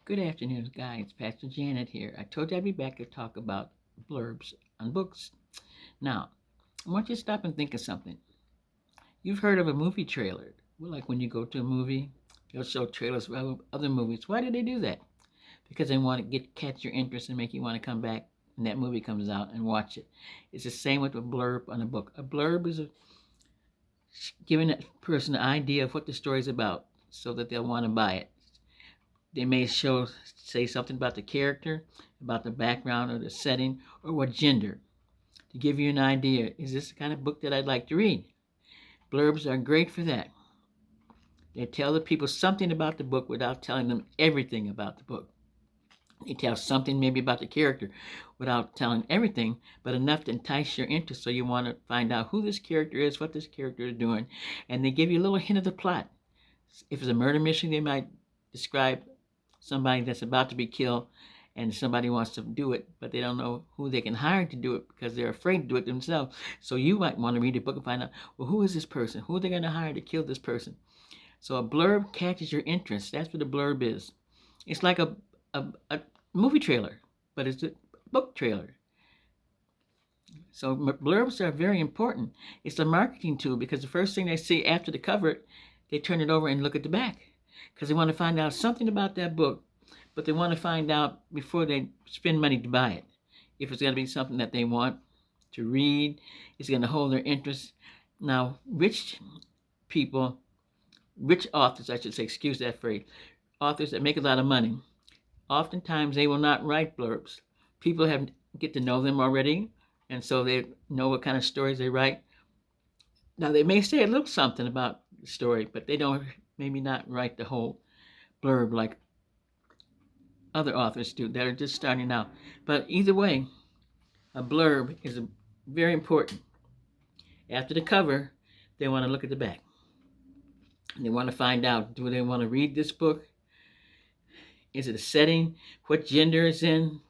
Good afternoon, guys. Pastor Janet here. I told you I'd be back to talk about blurbs on books. Now, I want you to stop and think of something. You've heard of a movie trailer. Well, like when you go to a movie, they'll show trailers of other movies. Why do they do that? Because they want to catch your interest and make you want to come back when that movie comes out and watch it. It's the same with a blurb on a book. A blurb is giving that person an idea of what the story's about so that they'll want to buy it. They may say something about the character, about the background or the setting, or what gender, to give you an idea. Is this the kind of book that I'd like to read? Blurbs are great for that. They tell the people something about the book without telling them everything about the book. They tell something maybe about the character without telling everything, but enough to entice your interest so you want to find out who this character is, what this character is doing, and they give you a little hint of the plot. If it's a murder mystery, they might describe somebody that's about to be killed and somebody wants to do it, but they don't know who they can hire to do it because they're afraid to do it themselves. So you might want to read the book and find out, well, who is this person? Who are they going to hire to kill this person? So a blurb catches your interest. That's what a blurb is. It's like a movie trailer, but it's a book trailer. So blurbs are very important. It's a marketing tool because the first thing they see after the cover, they turn it over and look at the back because they want to find out something about that book, but they want to find out before they spend money to buy it. If it's going to be something that they want to read, it's going to hold their interest. Now, rich authors, I should say, excuse that phrase, authors that make a lot of money, oftentimes they will not write blurbs. People get to know them already, and so they know what kind of stories they write. Now, they may say a little something about the story, but they don't maybe not write the whole blurb like other authors do that are just starting out. But either way, a blurb is very important. After the cover, they want to look at the back. They want to find out, do they want to read this book? Is it a setting? What gender is in?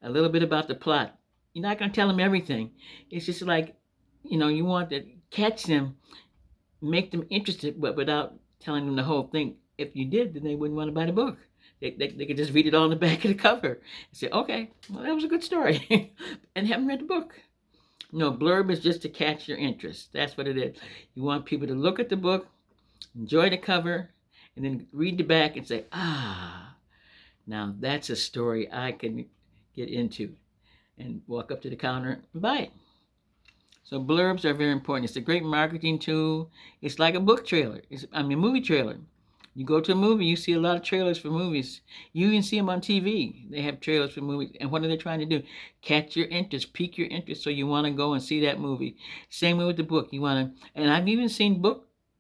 A little bit about the plot. You're not going to tell them everything. It's just like, you want to catch them, make them interested, but without telling them the whole thing. If you did, then they wouldn't want to buy the book. They could just read it all on the back of the cover and say, okay, well, that was a good story, and haven't read the book. No, blurb is just to catch your interest. That's what it is. You want people to look at the book, enjoy the cover, and then read the back and say, now that's a story I can get into, and walk up to the counter and buy it. So blurbs are very important. It's a great marketing tool. It's like a book trailer. Movie trailer. You go to a movie, you see a lot of trailers for movies. You even see them on TV. They have trailers for movies. And what are they trying to do? Catch your interest, pique your interest so you want to go and see that movie. Same way with the book. And I've even seen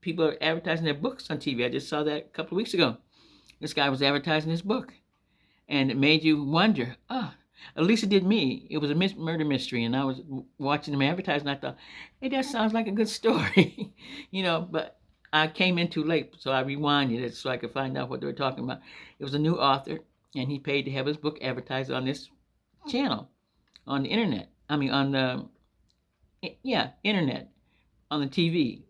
people are advertising their books on TV. I just saw that a couple of weeks ago. This guy was advertising his book. And it made you wonder, at least it did me. It was a murder mystery, and I was watching them advertise, and I thought, hey, that sounds like a good story, but I came in too late, so I rewinded it so I could find out what they were talking about. It was a new author, and he paid to have his book advertised on this channel, on the internet. Internet, on the TV.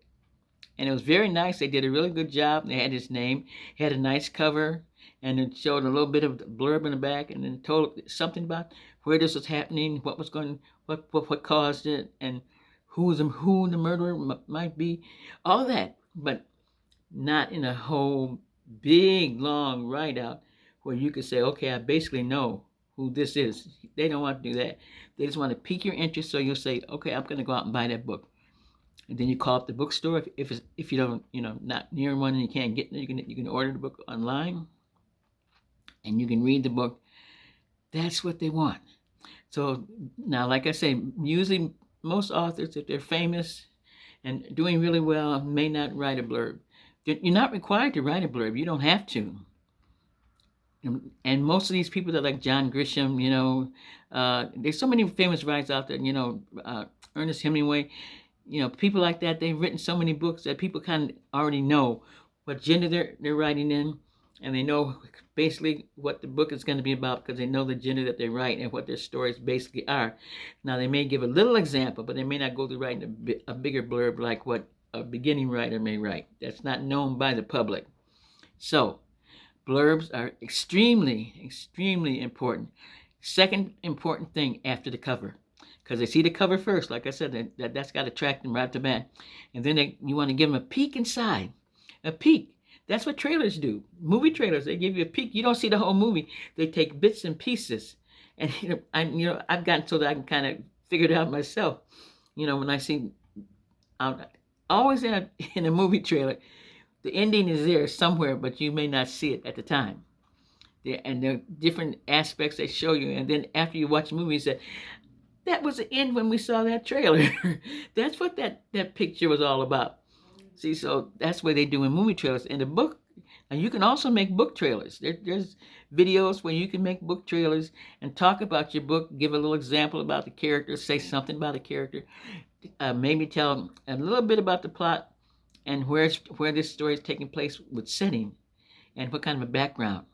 And it was very nice. They did a really good job. They had his name. He had a nice cover, and it showed a little bit of the blurb in the back, and then told something about where this was happening, what caused it, and who the murderer might be, all that, but not in a whole big long write out where you could say, okay, I basically know who this is. They don't want to do that. They just want to pique your interest, so you'll say, okay, I'm going to go out and buy that book. And then you call up the bookstore if you don't, not near one and you can't get there, you can order the book online, and you can read the book. That's what they want. So now, like I say, usually most authors, if they're famous and doing really well, may not write a blurb. You're not required to write a blurb. You don't have to. And most of these people that like John Grisham, there's so many famous writers out there, Ernest Hemingway, people like that, they've written so many books that people kind of already know what gender they're writing in, and they know basically what the book is going to be about because they know the gender that they write and what their stories basically are. Now, they may give a little example, but they may not go through writing a bigger blurb like what a beginning writer may write. That's not known by the public. So, Blurbs are extremely, extremely important. Second important thing after the cover, because they see the cover first. Like I said, that's got to attract them right off the bat, and then you want to give them a peek inside, a peek. That's what trailers do. Movie trailers, they give you a peek. You don't see the whole movie. They take bits and pieces, and I've gotten so that I can kind of figure it out myself. When I see, always in a movie trailer, the ending is there somewhere, but you may not see it at the time. And there are different aspects they show you, and then after you watch the movie, you say, that was the end when we saw that trailer. That's what that picture was all about. See, so that's what they do in movie trailers. In the book, and you can also make book trailers. There's videos where you can make book trailers and talk about your book, give a little example about the character, say something about the character, maybe tell a little bit about the plot and where this story is taking place with setting and what kind of a background.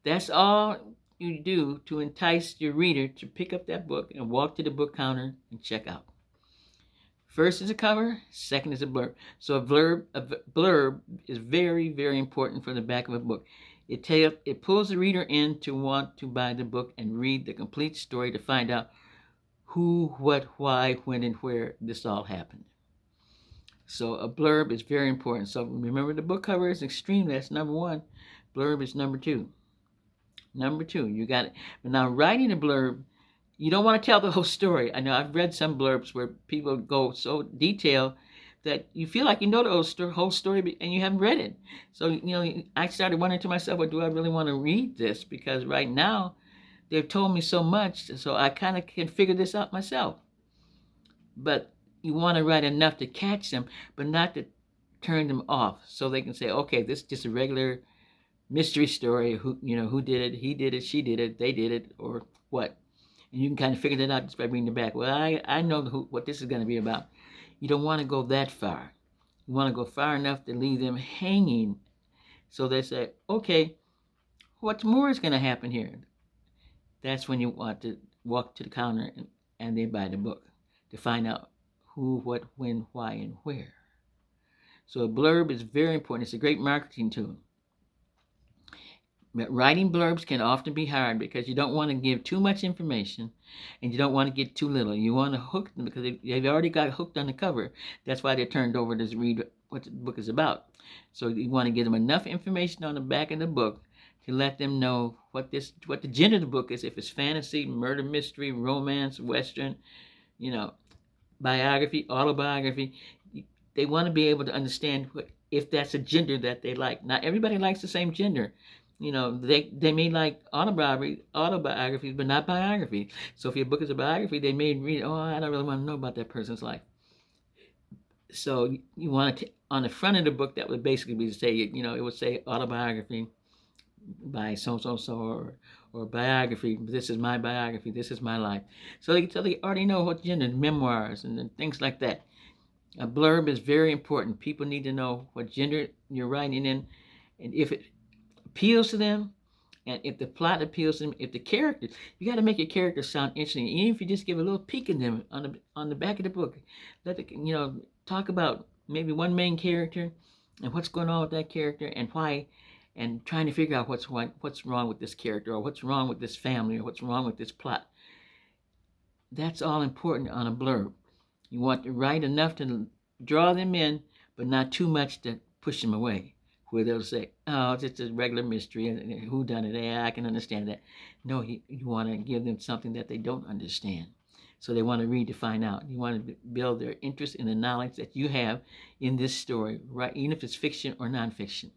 That's all you do to entice your reader to pick up that book and walk to the book counter and check out. First is a cover, second is a blurb. So a blurb is very, very important for the back of a book. It pulls the reader in to want to buy the book and read the complete story to find out who, what, why, when, and where this all happened. So a blurb is very important. So remember, the book cover is extreme. That's number one. Blurb is number two. Number two, you got it. But now writing a blurb, you don't want to tell the whole story. I know I've read some blurbs where people go so detailed that you feel like you know the whole story and you haven't read it. So, I started wondering to myself, well, do I really want to read this? Because right now, they've told me so much, so I kind of can figure this out myself. But you want to write enough to catch them, but not to turn them off, so they can say, okay, this is just a regular mystery story. Who did it? He did it. She did it. They did it, or what? And you can kind of figure that out just by reading the back. Well, I know what this is going to be about. You don't want to go that far. You want to go far enough to leave them hanging, so they say, okay, what more is going to happen here? That's when you want to walk to the counter and they buy the book to find out who, what, when, why, and where. So a blurb is very important. It's a great marketing tool. But writing blurbs can often be hard because you don't want to give too much information and you don't want to get too little. You want to hook them because they've already got hooked on the cover. That's why they're turned over to read what the book is about. So you want to give them enough information on the back of the book to let them know what the gender of the book is. If it's fantasy, murder, mystery, romance, western, biography, autobiography, they want to be able to understand if that's a gender that they like. Not everybody likes the same gender. They may like autobiographies, but not biographies. So if your book is a biography, they may read, I don't really want to know about that person's life. So you want to, on the front of the book, that would basically be to say, it would say autobiography by so-so-so, or biography, this is my biography, this is my life. So they already know what gender, memoirs, and things like that. A blurb is very important. People need to know what gender you're writing in, and if it appeals to them, and if the plot appeals to them, if the characters, you got to make your characters sound interesting. Even if you just give a little peek in them on the back of the book, let talk about maybe one main character and what's going on with that character and why, and trying to figure out what's wrong with this character, or what's wrong with this family, or what's wrong with this plot. That's all important on a blurb. You want to write enough to draw them in, but not too much to push them away, where they'll say, oh, it's just a regular mystery, and who done it? Yeah, I can understand that. No, you want to give them something that they don't understand, so they want to read to find out. You want to build their interest in the knowledge that you have in this story, right? Even if it's fiction or nonfiction.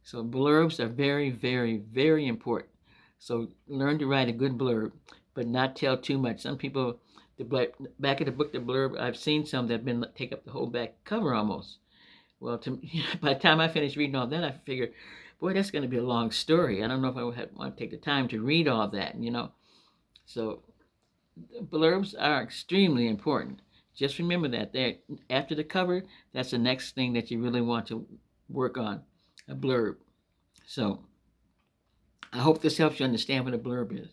So blurbs are very, very, very important. So learn to write a good blurb, but not tell too much. Some people, the back of the book, the blurb, I've seen some that take up the whole back cover almost. Well, by the time I finished reading all that, I figured, boy, that's going to be a long story. I don't know if I would want to take the time to read all that, So blurbs are extremely important. Just remember that. After the cover, that's the next thing that you really want to work on, a blurb. So I hope this helps you understand what a blurb is.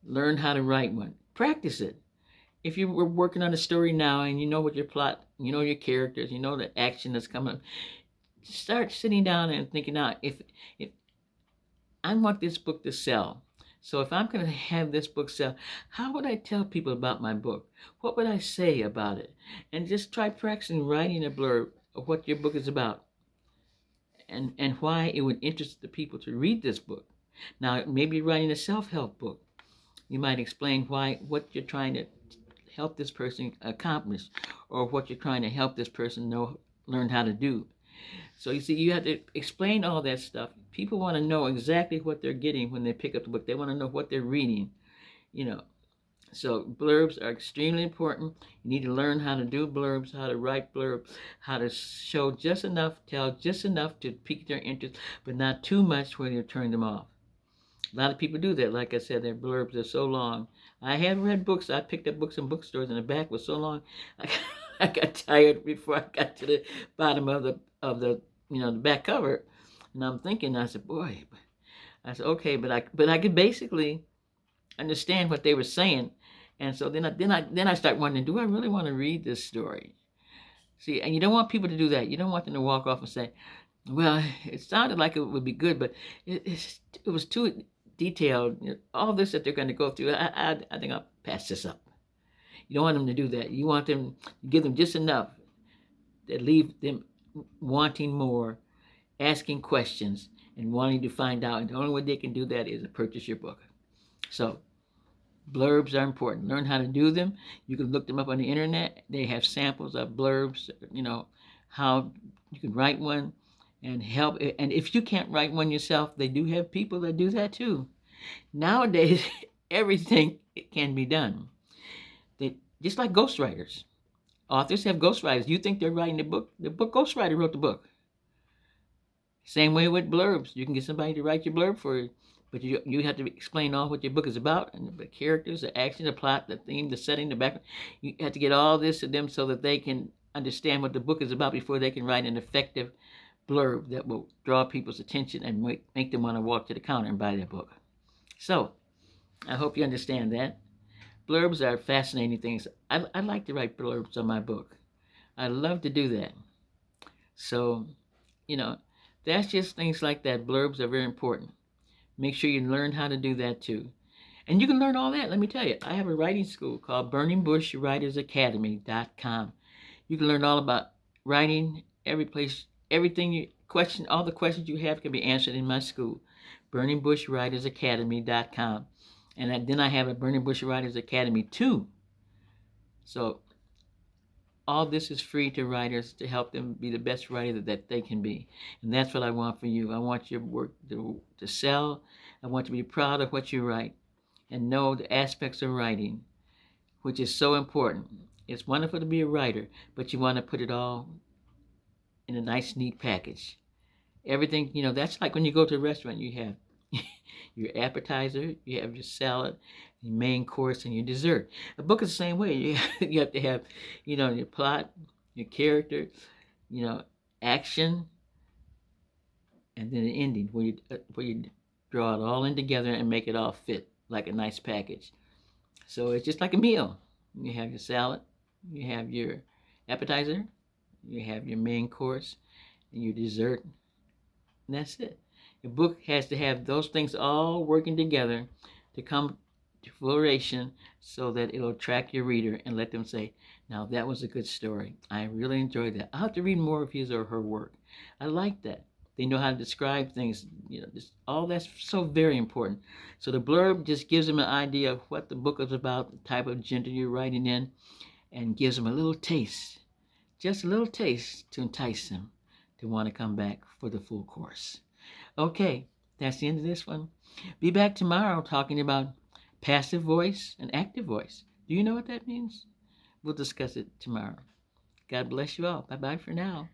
Learn how to write one. Practice it. If you were working on a story now and you know what your plot, you know your characters, you know the action that's coming, start sitting down and thinking out, if I want this book to sell. So if I'm going to have this book sell, how would I tell people about my book? What would I say about it? And just try practicing writing a blurb of what your book is about, and why it would interest the people to read this book. Now, maybe writing a self-help book. You might explain what you're trying to help this person accomplish, or what you're trying to help this person learn how to do. So you see, you have to explain all that stuff. People want to know exactly what they're getting when they pick up the book. They want to know what they're reading, you know. So blurbs are extremely important. You need to learn how to do blurbs, how to write blurbs, how to show just enough, tell just enough to pique their interest, but not too much where you turn them off. A lot of people do that. Like I said, their blurbs are so long. I have read books. I picked up books in bookstores, and the back was so long, I got tired before I got to the bottom of the the back cover. And I'm thinking, I said, boy, I said, okay, but I could basically understand what they were saying. And so then I start wondering, do I really want to read this story? See, and you don't want people to do that. You don't want them to walk off and say, well, it sounded like it would be good, but it was too detailed. All this that they're going to go through, I think I'll pass this up. You don't want them to do that. You want them to give them just enough that leave them wanting more, asking questions, and wanting to find out. And the only way they can do that is to purchase your book. So blurbs are important. Learn how to do them. You can look them up on the internet. They have samples of blurbs, how you can write one and help. And if you can't write one yourself, they do have people that do that too. Nowadays, everything can be done. Just like ghostwriters. Authors have ghostwriters. You think they're writing the book ghostwriter wrote the book. Same way with blurbs. You can get somebody to write your blurb for you, but you have to explain all what your book is about, and the characters, the action, the plot, the theme, the setting, the background. You have to get all this to them so that they can understand what the book is about before they can write an effective blurb that will draw people's attention and make them want to walk to the counter and buy their book. So, I hope you understand that. Blurbs are fascinating things. I like to write blurbs on my book. I love to do that. So, that's just things like that. Blurbs are very important. Make sure you learn how to do that too. And you can learn all that. Let me tell you, I have a writing school called BurningBushWritersAcademy.com. You can learn all about writing, all the questions you have can be answered in my school, BurningBushWritersAcademy.com. And then I have a Burning Bush Writers Academy too. So all this is free to writers to help them be the best writer that they can be. And that's what I want for you. I want your work to sell. I want you to be proud of what you write and know the aspects of writing, which is so important. It's wonderful to be a writer, but you want to put it all in a nice, neat package. Everything, that's like when you go to a restaurant, you have your appetizer, you have your salad, your main course, and your dessert. A book is the same way. You have to have, your plot, your character, action, and then an ending where you draw it all in together and make it all fit like a nice package. So it's just like a meal. You have your salad, you have your appetizer, you have your main course, and your dessert, and that's it. A book has to have those things all working together to come to fruition so that it'll attract your reader and let them say, now that was a good story. I really enjoyed that. I'll have to read more of his or her work. I like that. They know how to describe things. All that's so very important. So the blurb just gives them an idea of what the book is about, the type of gender you're writing in, and gives them a little taste, just a little taste to entice them to want to come back for the full course. Okay, that's the end of this one. Be back tomorrow talking about passive voice and active voice. Do you know what that means? We'll discuss it tomorrow. God bless you all. Bye-bye for now.